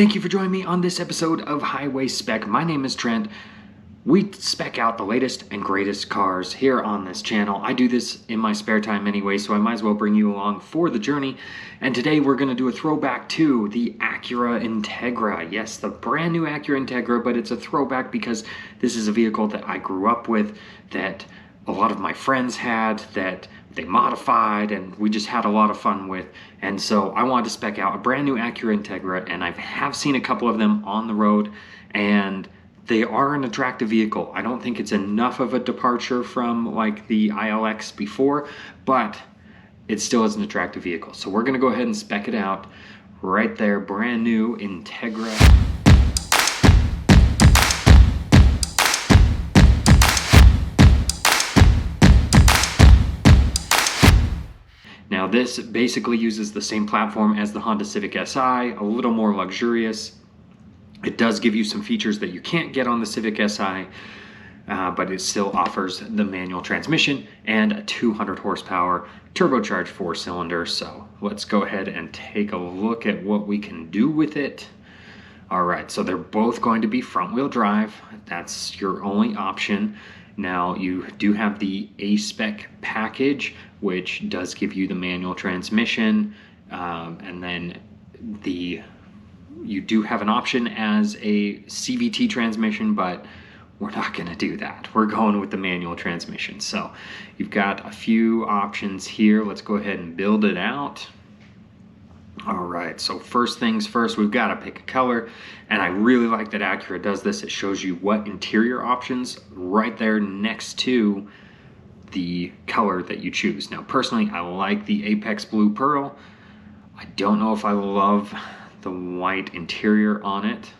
Thank you for joining me on this episode of Highway Spec. My name is Trent. We spec out the latest and greatest cars here on this channel. I do this in my spare time anyway, so I might as well bring you along for the journey. And today we're going to do a throwback to the Acura Integra. Yes, the brand new Acura Integra, but it's a throwback because this is a vehicle that I grew up with, that a lot of my friends had, that they modified, and we just had a lot of fun with. And so I wanted to spec out a brand new Acura Integra, and I have seen a couple of them on the road, and they are an attractive vehicle. I don't think it's enough of a departure from like the ILX before, but it still is an attractive vehicle. So we're gonna go ahead and spec it out right there, brand new Integra. Now this basically uses the same platform as the Honda Civic Si, a little more luxurious. It does give you some features that you can't get on the Civic Si, but it still offers the manual transmission and a 200 horsepower turbocharged 4-cylinder. So let's go ahead and take a look at what we can do with it. All right, so they're both going to be front-wheel drive. That's your only option. Now you do have the A-Spec package, which does give you the manual transmission, and then you do have an option as a CVT transmission, but we're not going to do that. We're going with the manual transmission. So you've got a few options here. Let's go ahead and build it out. All right, so first things first, we've got to pick a color, and I really like that Acura does this. It shows you what interior options right there next to the color that you choose. Now, personally, I like the Apex Blue Pearl. I don't know if I love the white interior on it,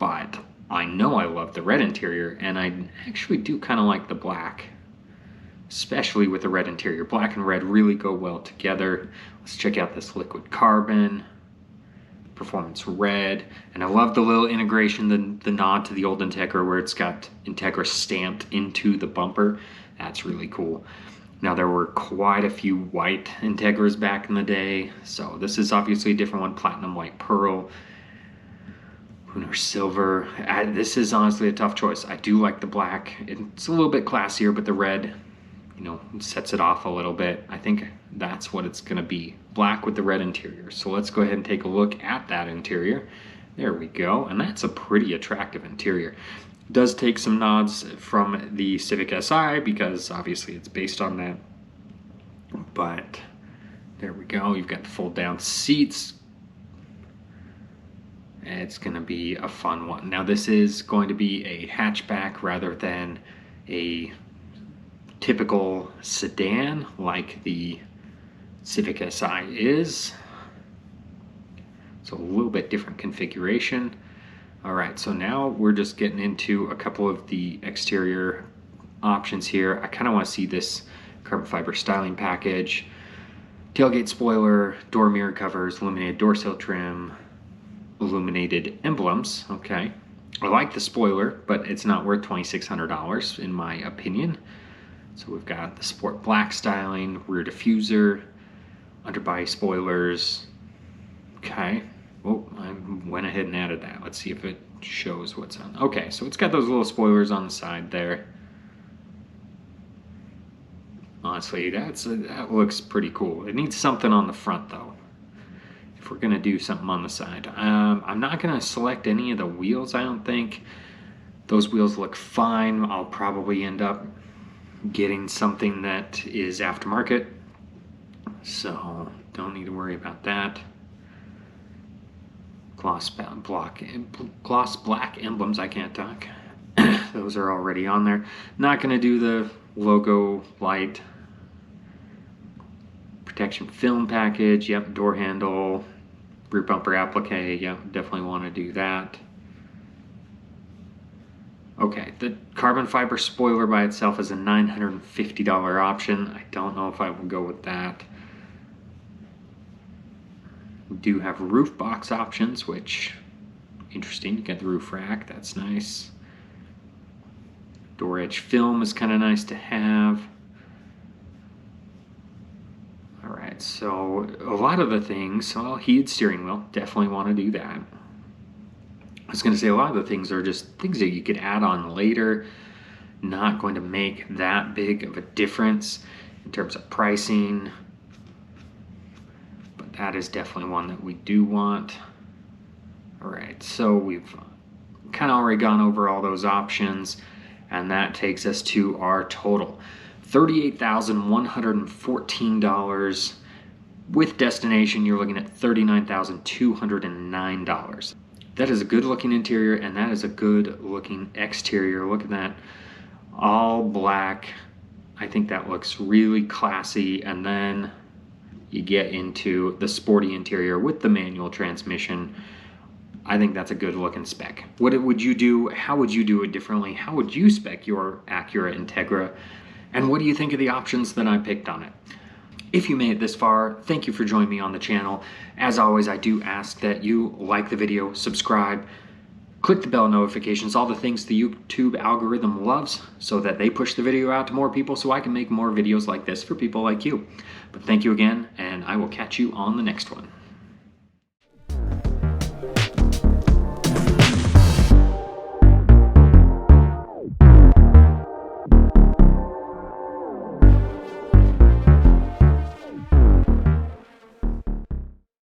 but I know I love the red interior, and I actually do kind of like the black, especially with the red interior. Black and red really go well together. Let's check out this liquid carbon, performance red, and I love the little integration, the nod to the old Integra where it's got Integra stamped into the bumper. That's really cool. Now there were quite a few white Integras back in the day, so this is obviously a different one, platinum white pearl, lunar silver. This is honestly a tough choice. I do like the black. It's a little bit classier, but the red, sets it off a little bit. I think that's what it's gonna be, black with the red interior. So let's go ahead and take a look at that interior. There we go, and that's a pretty attractive interior. It does take some nods from the Civic Si because obviously it's based on that, but there we go. You've got the fold down seats. It's gonna be a fun one. Now this is going to be a hatchback rather than a typical sedan like the Civic Si is. So a little bit different configuration. All right, so now we're just getting into a couple of the exterior options here. I kind of want to see this carbon fiber styling package. Tailgate spoiler, door mirror covers, illuminated door sill trim, illuminated emblems. Okay, I like the spoiler, but it's not worth $2,600 in my opinion. So we've got the sport black styling, rear diffuser, underbody spoilers. Okay. Oh, I went ahead and added that. Let's see if it shows what's on. Okay, so it's got those little spoilers on the side there. Honestly, that looks pretty cool. It needs something on the front though, if we're gonna do something on the side. I'm not gonna select any of the wheels, I don't think. Those wheels look fine. I'll probably end up getting something that is aftermarket, so don't need to worry about that. Gloss black emblems, I can't talk. Those are already on there. Not gonna do the logo light. Protection film package, yep, door handle, rear bumper applique, yep, definitely wanna do that. Okay, the carbon fiber spoiler by itself is a $950 option. I don't know if I will go with that. We do have roof box options, which interesting. You got the roof rack, that's nice. Door edge film is kind of nice to have. All right, right, so a lot of the things, well, heated steering wheel, definitely want to do that. I was going to say a lot of the things are just things that you could add on later, not going to make that big of a difference in terms of pricing, but that is definitely one that we do want. All right, so we've kind of already gone over all those options, and that takes us to our total. $38,114. With destination, you're looking at $39,209. That is a good looking interior, and that is a good looking exterior. Look at that, all black. I think that looks really classy. And then you get into the sporty interior with the manual transmission. I think that's a good looking spec. What would you do? How would you do it differently? How would you spec your Acura Integra? And what do you think of the options that I picked on it? If you made it this far, thank you for joining me on the channel. As always, I do ask that you like the video, subscribe, click the bell notifications, all the things the YouTube algorithm loves, so that they push the video out to more people so I can make more videos like this for people like you. But thank you again, and I will catch you on the next one.